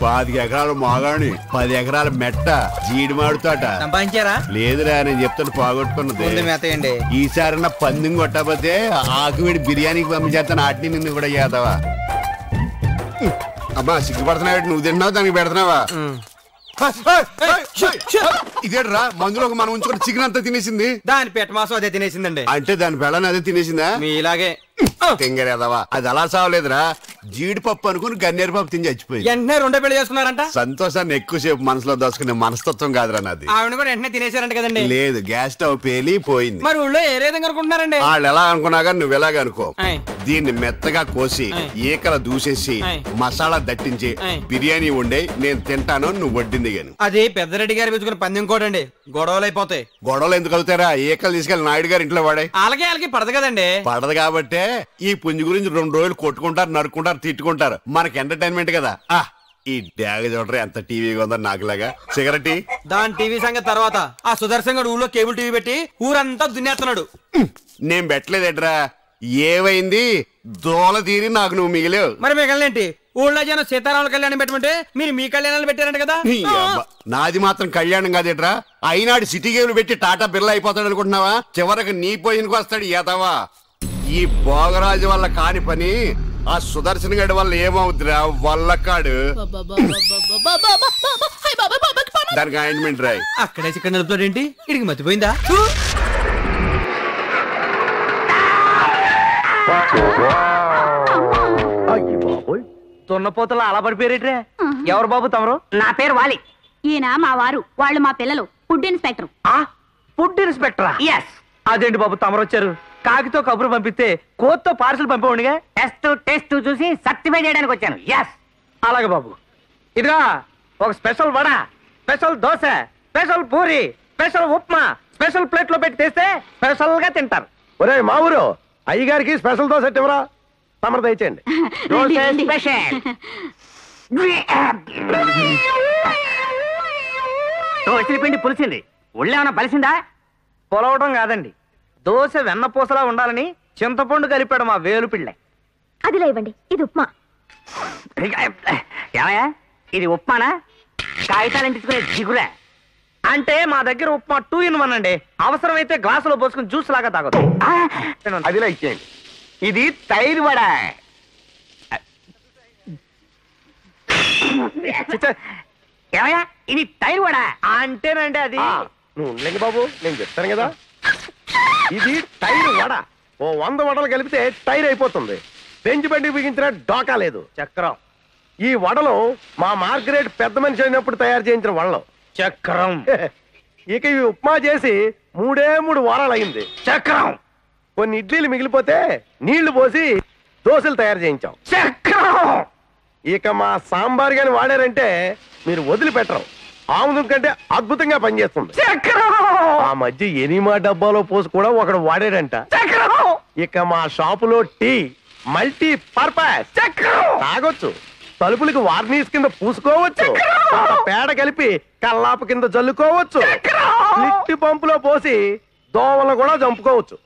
పాతిక ఎకరాలు మాగాణి 10 ఎకరాల మెట్ట జీడి మాడుతాట సంపాదించారా? లేదురా నేను చెప్తాను పోగొట్టుకున్నది. ఈసారి నా పందెం కొట్టకపోతే ఆకువిడి బిర్యానీకి పంపించేస్తాను. ఆటిని నిన్ను కూడా చేద్దావా? అమ్మా సిగ్గుపడుతున్నావు, నువ్వు తిన్నావు దానికి పెడుతున్నావా? ఇదేట్రా మందులో మనం ఉంచుకుని చికెన్ అంతా తినేసింది. దాని పెట్ట మాసం అదే తినేసిందండి. అంటే దాని పెళ్ళని అదే తినేసిందా? ఇలాగే తెంగరేదవా, అది అలా సావలేదురా, జీడిపప్పు అనుకుని గన్నేరు పప్పు తిని చచ్చిపోయి వెంటనే 2 పెళ్లి చేసుకున్నారంట. సంతోషాన్ని ఎక్కువసేపు మనసులో దోసుకునే మనస్తత్వం కాదురా నాది. ఆవిడ కూడా వెంటనే తినేసారంట కదండి? లేదు, గ్యాస్ స్టవ్ పేలి పోయింది. మరి ఊళ్ళో ఏ విధంగా అనుకుంటున్నారండి? వాళ్ళు ఎలా అనుకున్నాగా నువ్వు ఎలాగ అనుకో. దీన్ని మెత్తగా కోసి ఈకల దూసేసి మసాలా దట్టించి బిర్యానీ వండే నేను తింటాను, నువ్వు వడ్డింది గాని. అది పెద్దరెడ్డి గారు పెంచుకున్న పందెం కోడండి, గొడవలు అయిపోతాయి. గొడవలు ఎందుకు అవుతారా? ఈకలు తీసుకెళ్లి నాయుడు గారు ఇంట్లో వాడే. వాళ్ళకి పడదు కదండి. పడదు కాబట్టే ఈ పుంజు గురించి 2 రోజులు కొట్టుకుంటారు, నరుక్కుంటారు, తిట్టుకుంటారు. మనకి ఎంటర్టైన్మెంట్ కదా. ఈ డ్యాగ చూడరు ఎంత టీవీగా ఉందో నాకులాగా. సిగరెట్ దాని టీవీ సంగతి తర్వాత. ఆ సుదర్శన్ గడు ఊళ్ళో కేబుల్ టీవీ పెట్టి ఊరంతా దున్నేస్తున్నాడు. నేను పెట్టలేదేట్రా, ఏమైంది? దోల తీరి నాకు నువ్వు మిగిలేవు. మరి మిగలనేంటి? ఊళ్ళో జనం సీతారాముల కళ్యాణం పెట్టమంటే మీరు మీ కళ్యాణాలు పెట్టారంట కదా. నాది మాత్రం కళ్యాణం కాదేట్రా. అయినాడు సిటీ గేమ్లు పెట్టి టాటా బిర్లా అయిపోతాడు అనుకుంటున్నావా? చివరికి నీ పొజిషన్కి వస్తాడు ఏతావా. ఈ భోగరాజు వల్ల కాని పని ఆ సుదర్శన్ గడి వల్ల ఏమవుతురా వల్లకాడు. దానికి ఆయింట్మెంట్ రాయి. అక్కడే చికెన్ నలుపుతాడేంటి? ఇడికి మతిపోయిందా? దున్నపోతలు అలా పడిపోయారేట్రే? ఎవరు బాబు తమరు? నా పేరు వాలి. ఈయన మా వారు, వాళ్ళు మా పిల్లలు. Food inspector. ఫుడ్ ఇన్స్పెక్టరా? ఎస్. అదేంటి బాబు తమరు వచ్చారు? కాకితో కబురు పంపిస్తే కోత్తో పార్సల్ పంపేవాడిగా. టెస్ట్ చూసి సర్టిఫై చేయడానికి వచ్చాను. ఎస్. అలాగే బాబు. ఇదిగా ఒక special vada, special dosa, special puri, special upma special plate లో పెట్టి తెస్తే స్పెషల్ గా తింటారు. ఒరే మా ఊరు అయ్యగారికి స్పెషల్ దోశ ఎవరా? తమరు దయచేయండి. దోశల పిండి పులిసింది, ఒళ్ళేమన్నా బలిసిందా? పొలవడం కాదండి, దోశ వెన్నపూసలా ఉండాలని చింతపండు కలిపాడు మా వేలు పిళ్ళ. అది లేవండి, ఇది ఉప్మా. ఏమయ్యా, ఇది ఉప్మానా? కాగితాలు అంటించుకునే జిగురా? అంటే మా దగ్గర ఉప్మా 2 in 1 అండి. అవసరమైతే గ్లాసులో పోసుకుని జ్యూస్ లాగా తాగొచ్చు. అదిలా ఇచ్చేయండి. ఇది తైరు వడ. ఏమయ్యా, ఇది తైరు వడ అంటేనండి అది. నువ్వు ఉండలేండి బాబు, నేను చెప్తాను కదా. ఇది టైర్ వడ. ఓ 100 వడలు కలిపితే టైర్ అయిపోతుంది. బెంచ్ బండి బిగించిన డోకా లేదు. చక్రం. ఈ వడలు మా మార్గరేట్ పెద్ద మనిషి అయినప్పుడు తయారు చేయించిన వడలు. చక్రం. ఇక ఈ ఉప్మా చేసి 3 వారాలు అయింది. చక్రం. కొన్ని ఇడ్లీలు మిగిలిపోతే నీళ్లు పోసి దోశలు తయారు చేయించాం. చక్రం. ఇక మా సాంబార్ గాని వాడారంటే మీరు వదిలిపెట్టరు. ఆముదం కంటే అద్భుతంగా పనిచేస్తుంది. ఆ మధ్య ఎనిమా డబ్బాలో పోసి కూడా ఒకడు వాడాడంట. ఇక మా షాపులో టీ మల్టీ పర్పస్ తాగొచ్చు. తలుపులకి వార్నిష్ కింద పూసుకోవచ్చు. పేడ కలిపి కల్లాపు కింద జల్లుకోవచ్చు. లిట్టి పంపులో పోసి దోమలు కూడా చంపుకోవచ్చు.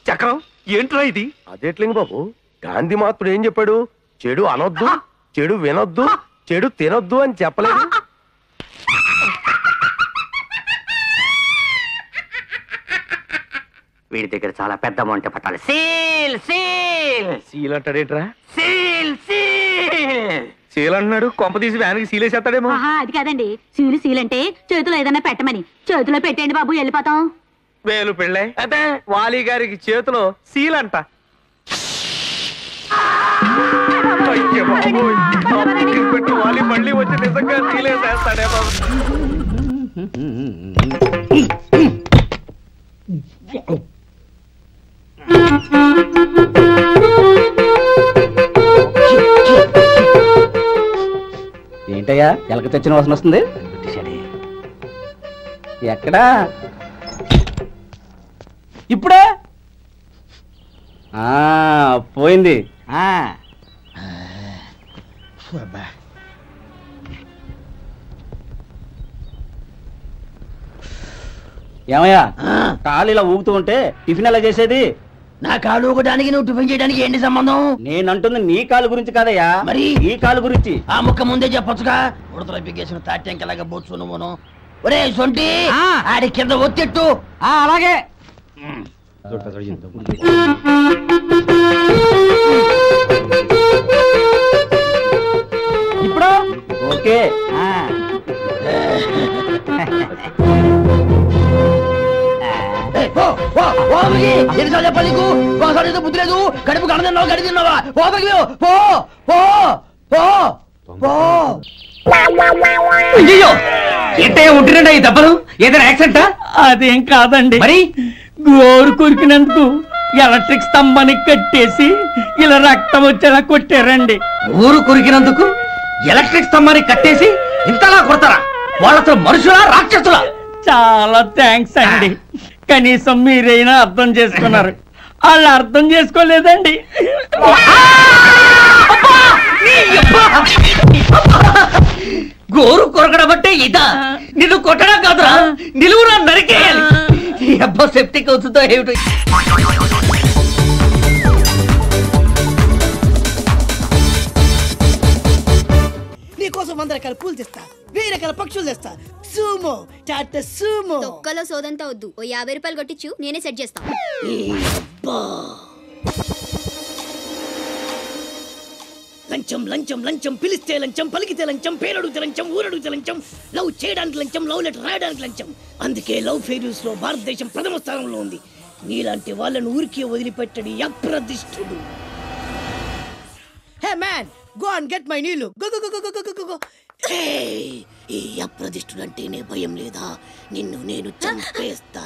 చక్రం ఏంట్రా ఇది? అదేట్లింగ బాబు, గాంధీ మహాత్ముడు ఏం చెప్పాడు? చెడు అనొద్దు, చెడు వినొద్దు, చెడు తినొద్దు అని చెప్పలేదు. వీడి దగ్గర చాలా పెద్ద అమౌంట్ పట్టాలి. సీల్ సీల్ సీల్ అంటాడేట్రా? సీల్ సీల్ సీల్ అంటున్నాడు. కొంప తీసి వ్యాన్కి సీలేసేస్తాడేమో. అది కాదండి, సీలు సీల్ అంటే చేతిలో ఏదన్నా పెట్టమని. చేతిలో పెట్టండి బాబు, వెళ్ళిపోతాం. వేలు పెళ్ళే అదే వాలి గారికి చేతిలో సీల్ అంట. వాలి మళ్ళీ వచ్చి నిజంగా సీలేసేస్తాడే బాబు. ఏంటయ్యా ఎలక తెచ్చిన వాసన వస్తుంది? ఎక్కడా? ఇప్పుడే పోయింది. ఏమయ్యా కాలు ఇలా ఊగుతూ ఉంటే టిఫిన్ ఎలా చేసేది? నా కాలు ఊగడానికి నువ్వు టిఫిన్ చేయడానికి ఏంటి సంబంధం? నేనంటుంది నీ కాలు గురించి కాదయ్యా, మరి ఈ కాలు గురించి. ఆ ముక్క ముందే చెప్పొచ్చుగా. ఉడతలో బిగ్గేసిన తాట్యంకలాగా బొచ్చు నువ్వును. ఒరే సొంటి, ఆడి కింద ఒత్తిట్టు. అలాగే. ఇప్పుడు ఓకే. ఎన్నిసార్లు చెప్పాలి నీకు? ఒకసారి ఏదో బుద్ధి లేదు. కడుపు కడదన్నావు, గడి తిన్నావా? పోతకి పో పో పో పో. అయ్యో ఏంటయ్యా ఉంటున్నాడా ఈ దెబ్బలు? ఏదైనా యాక్సిడెంటా? అదేం కాదండి, మరి గోరు కొరికినందుకు ఎలక్ట్రిక్ స్తంభానికి కట్టేసి ఇలా రక్తం వచ్చేలా కొట్టారండి. ఊరు కొరికినందుకు ఎలక్ట్రిక్ స్తంభాన్ని కట్టేసి ఇంతలా కొడతారా? వాళ్ళతో మనుషులా రాక్షసులా? చాలా థ్యాంక్స్ అండి, కనీసం మీరైనా అర్థం చేసుకున్నారు. వాళ్ళు అర్థం చేసుకోలేదండి. గోరు కొరకడం అంటే ఇదా? నిన్ను కొట్టడం కాదురా, నిలువురా నరికేయాలి. ఈ అబ్బా సెప్టిక్ అవుతుందో ఏమిటో. నీకోసం 100 రకాల పూలు తెస్తా, 1000 రకాల పక్షులు తెస్తా. సూమో టాటా సూమో. తొక్కలో సోదంతా వద్దు, ఓ 50 రూపాయలు కొట్టించు, నేనే సెట్ చేస్తా. లంచం లంచం లంచం, పిలిస్తే లంచం, పలికితే లంచం, పేరడుగుతే లంచం, ఊరడుగుతే లంచం, లవ్ చేయడానికి లంచం, లవ్ లెటర్ రాయడానికి లంచం. అందుకే లవ్ ఫెయిల్యూర్స్ లో భారతదేశం ప్రథమ స్థానంలో ఉంది. నీలాంటి వాళ్ళను ఊరికే వదిలిపెట్టడి అప్రదిష్టుడు. Hey man, go and get my నీళ్ళు. Go go go go go go. ఈ అప్రదిష్టుడు అంటేనే భయం లేదా? నిన్ను నేను చంపేస్తా.